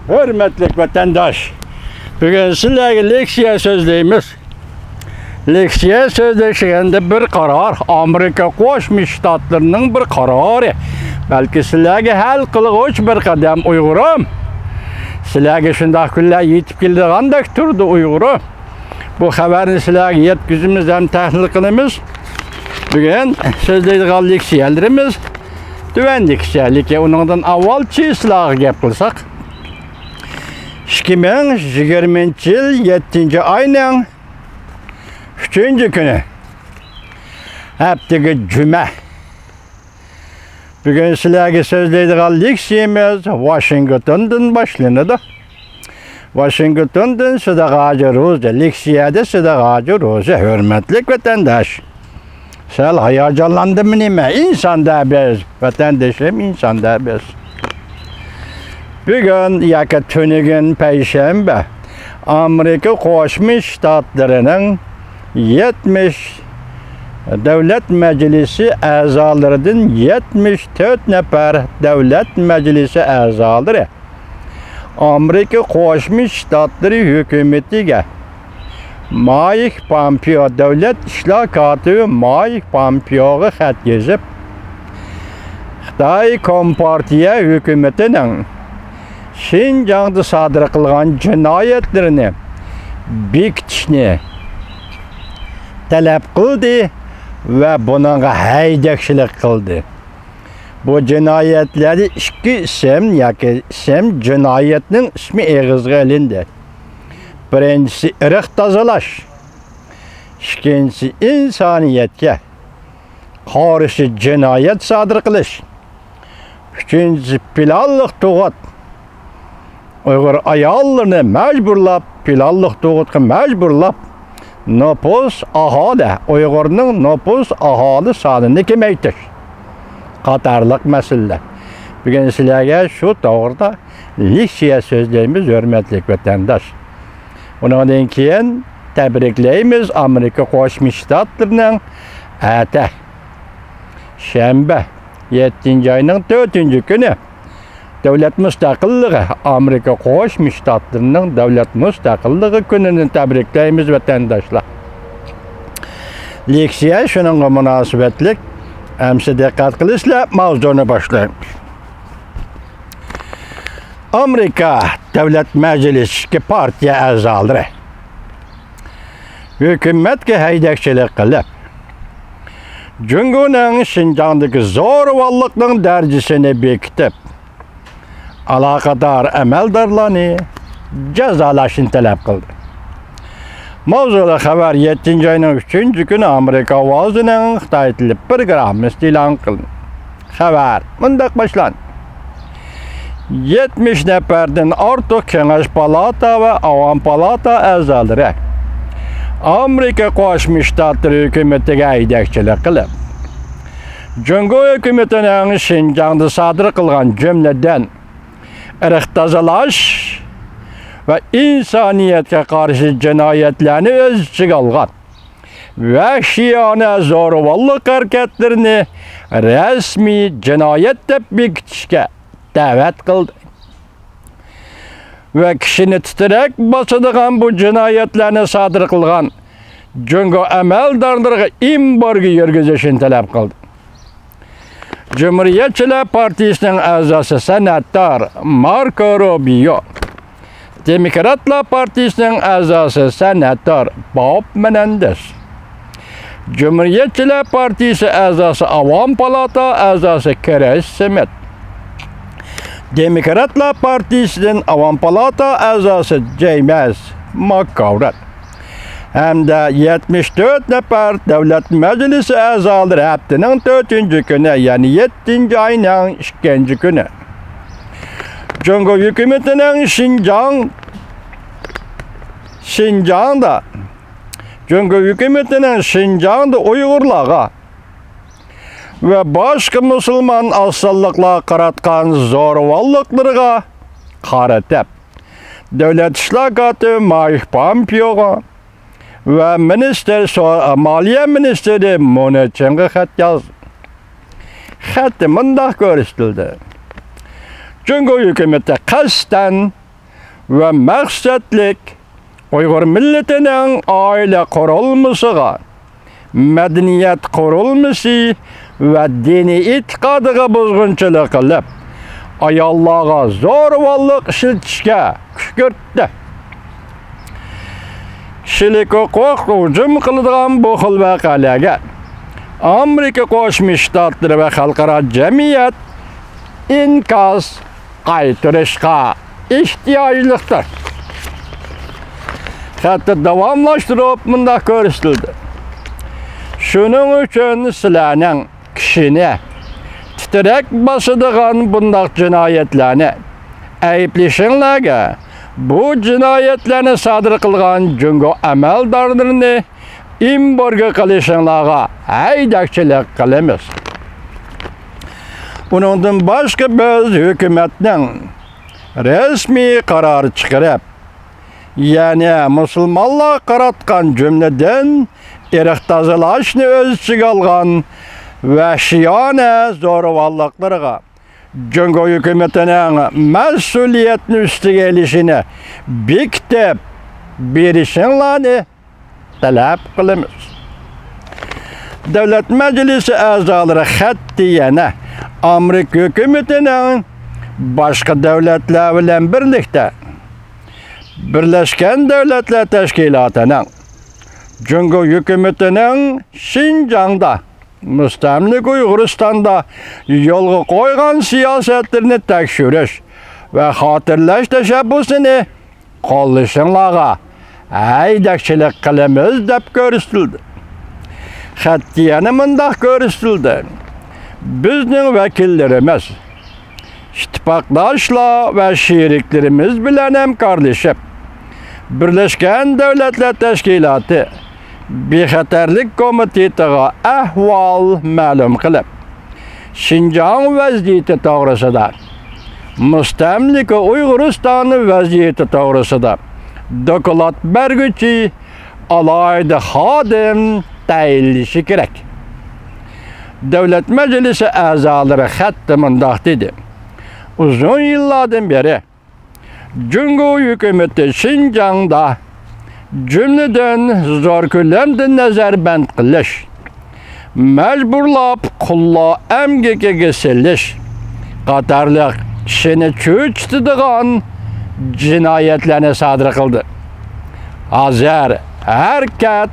Hürmetlik vatandaş, bugün sizlerge leksiya sözleyimiz. Leksiya sözleşigende bir karar, Amerika Qo'shma Shtatlarının bir kararı. Belki sizlerge hal kılığıç bir kadem Uygurum. Sizlerge şunday kunlar yetip keldigandak turdi Uygurum. Bu haberini sizlerge yetkizimiz hem tahlil qilamiz. Bugün sözleydigan leksiyalarimiz tüvendik leksiya. Onundan avvalchi sizlarga gap qilsak. 2020 yıl 7. ayının 3. günü haftaki cuma. Bugün sizlerge sözleydigan leksiyamiz Washington'dan başlanadi. Washington'dan Sadaqaji Ro'za leksiyada Sadaqaji Ro'za hürmetlik vatandaş. Sen hayacanlandın nima? İnsanda biz, vatandaşım insanda biz. Bugün yaka tünügün Perşembe Amerika Qo'shma Shtatlarının 70 Devlet Meclisi a'zolaridan 74 nafar Devlet Meclisi a'zolari Amerika Qo'shma Shtatlari hukumatiga Mike Pompeo Devlet İşler katibi Mike Pompeo'ga xat yozib Xitoy Kompartiya hukumatining Şinjan'da sodir qilgan jinoyatlarini bekitishni talab qildi ve bununla haydakchilik qildi. Bu jinoyatlarda ikki ism yoki ism jinoyatning ismi eg'izga ilindi. Birinchisi irq tozalash, ikkinchisi insoniyatga qarshi jinoyat sodir qilish, uchinchisi planliq tug'ut. Uyghur ayollarını mecburlap, planlık doğutqa mecburlap, nüfus ahali, Uyg'urning nüfus ahali sonini kamaytirish qatorliq masalalar. Bugün sizlarga shu to'g'rida leksiya so'zlaymiz, hurmatli vatandosh. Undan keyin tabriklaymiz Amerika Qo'shma Shtatlarining ata shanba 7. ayning 4. günü Devlet müstakilliği, Amerika Qo'shma Shtatlarining devlet müstakilliği gününü tabriklaymiz vatandaşlar. Leksiya shuningga munosabatlik amsa diqqat qilishlar mavzuni boshlaymiz. Amerika Devlet Meclisi partiya a'zolari hukumatga haydakchilik qilib, Jungoning Şinjandagi zo'ravonlikning darajasini bekitib, alakadar amaldorlarni jazolashni talab qildi. Mavzuli xabar 7. ayning 3. günü Amerika ovozining Xitoy tili programmasi e'lon qildi. Xabar mundaq boshlandi. 70 nafardan ortiq Kengash palata ve Avam palata a'zolari Amerika Qo'shma Shtatlari hukumatiga haydakchilik qilib, Jungo hukumatining Şinjanda sodir qilgan jumladan irq tozalash ve insoniyatga qarshi jinoyatlarni o'z ichiga olgan vahshiyona zo'ravonlik harakatlarini rasmiy jinoyat deb bekitishga da'vat qildi. Ve kishini titrak bosadigan bu jinoyatlarni sodir qilgan Jungo amaldorlariga embargo yurgizishni talab qildi. Cumhuriyetçiler Partisi'nin a'zosi senator Marco Rubio, Demokratlar Partisi'nin a'zosi senator Bob Menendez, Cumhuriyetçiler Partisi a'zosi Avam palata a'zosi Chris Smith, Demokratlar Partisi'nin Avam palata a'zosi James McGovern hem de 74 nafar Devlet Meclisi a'zolari haftaning 4. günü yani 7. ayning 2. günü Jungo hukumatining Şinjanda Jungo hukumatining Şinjanda Uyg'urlarga ve başka Müslüman asıllıkla qaratgan zo'ravonliklariga qaratib Devlet İşler katibi Mike Pompeo'ga ve Maliye Ministeri Mnuchinga xat yazdı. Xatda mundaq ko'rsatildi. Jungo hukumati qasddan ve məqsədlik Uyghur milletinin aile kurulmasıga, medeniyet kurulması ve dini itikadıga bozgunçılık kılıp, ayollarga zorvallık işletişke küşkürtті. Kişilik hukuk hücum kıldıgan bu xil vakalarga Amerika Qo'shma Shtatlari ve xalqaro jamiyat inkaz qaytarishga ehtiyojlidir. Hatta davamlaştırıp bunda ko'rsatildi. Shuning uchun sizlarning kishini titrek basadigan bundaq jinoyatlarni ayblashinglarga, bu jinoyatlarni sodir qilgan jungo amaldorlarini embargo qilishinglarga haydakchilik qilamiz. Buningdan boshqa biz hukumatning resmiy qaror chiqarib, yani Müslümanlar qaratgan cümleden irq tozalashni o'z ichiga olgan vahshiyona zo'ravonliklarga jungo hukumatining mas'uliyatni ustiga olishini bekitib berishinglarni talab qilamiz. Davlat Majlisi a'zolari xattiyana Amerika hukumatining boshqa davlatlar bilan birlikda Birleşken Devletler Teşkilatı'nın Jungo hükümetinin Şinjan'da, müstemlik Uyguristan'da yolga koygan siyasetlerini tekşürüş ve hatırlaş teşebbüsünü qo'llashinglarga haydakchilik qilamiz deb ko'rsatildi. Xattiyani mundaq ko'rsatildi. Bizning vakillarimiz ittifoqdoshlar ve sheriklarimiz bilan hamkorlashib Birleşken Devletler Teşkilatı Bexatarlik Komitetiga ahvol ma'lum qilib, Şinjan vaziyati to'g'risida, mustamlika Uyg'uriston vaziyati to'g'risida doklad berguchi alayda xodim tayinlanishi kerak. Davlat Majlisi a'zolari xatda mundaq dedi. Uzun yıllardan beri Jungo hükümeti Şinjan'da cümleden zor ko'lamda nazarband qilish, mecburlab qulla emgekega selish qatorliq kishini cho'chitadigan jinoyatlarni sodir qildi. Hozir harakat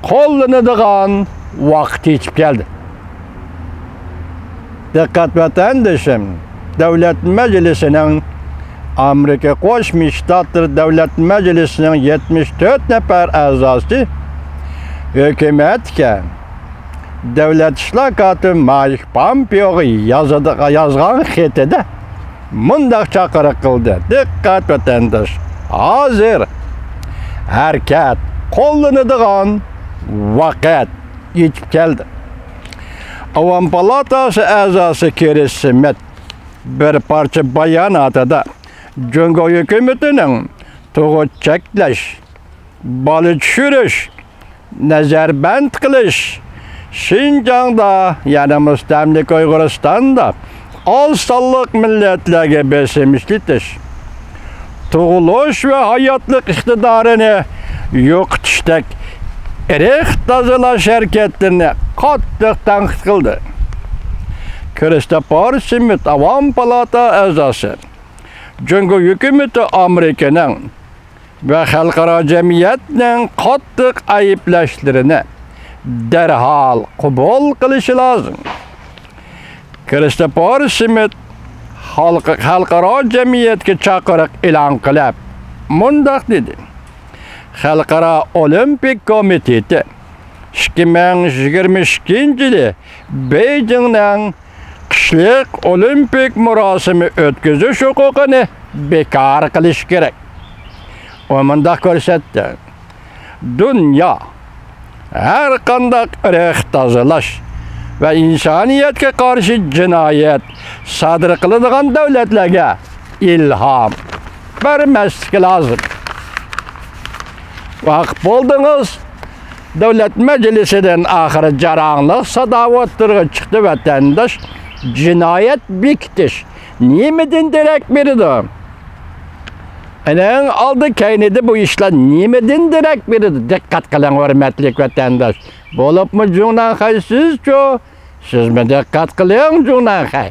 qo'llanadigan vaqt yetib keldi. Diqqat vatandoshim, Davlat Majlisining Amerika Qo'shma Shtatlari Davlat Majlisining 74 nafar a'zosi hukumatga Davlat ishlar katibi Mike Pompeo'ga yozgan xatida mundaq chaqiriq qildi. Diqqat vatandosh, hozir harakat qo'llanadigan vaqt yetib keldi. Avam palatasi a'zosi Keri Smith bir parça bayonotida Jungo hukumatining tug'ut cheklash, bola tushirish, nazarband qilish, Şinjan'da yani mustamlika Uyg'uristonda oz sonliq millatlarga besim ishlatish, tug'ilish va hayotlik iqtidorini yo'qitishdek irq tozalash harakatlarini qattiq tanqid qildi. Christopher Smith Avam Palata a'zosi Jungo hukumati Amerikaning ve xalqaro jamiyatning qattiq ayblashlarini derhal qabul qilishi lozim. Christopher Smith xalqaro jamiyatga chaqiriq e'lon qilib, mundaq dedi. Xalqaro Olimpik komiteti 2022-yili Beijingning qishliq olimpik murosimi o'tkazish huquqini bekor qilish kerak. O mundaq ko'rsatdi. Dunyo har qanday irq tozalash va insoniyatga qarshi jinoyat sodir qiladigan davlatlarga ilhom bermasligi lozim. Vaqt bo'ldingiz. Davlat Majlisidan oxiri jaranglik sadovatlarga chiqdi vatandosh. Cinayet bekitish nimidan derak berdi? Enen aldı kaynedi bu işler nimeden direkt biri dikkat kılan hürmetlik vatandaş. Bolup mu Cunakay siz ço? Siz mi dikkat kılıyorsun Cunakay?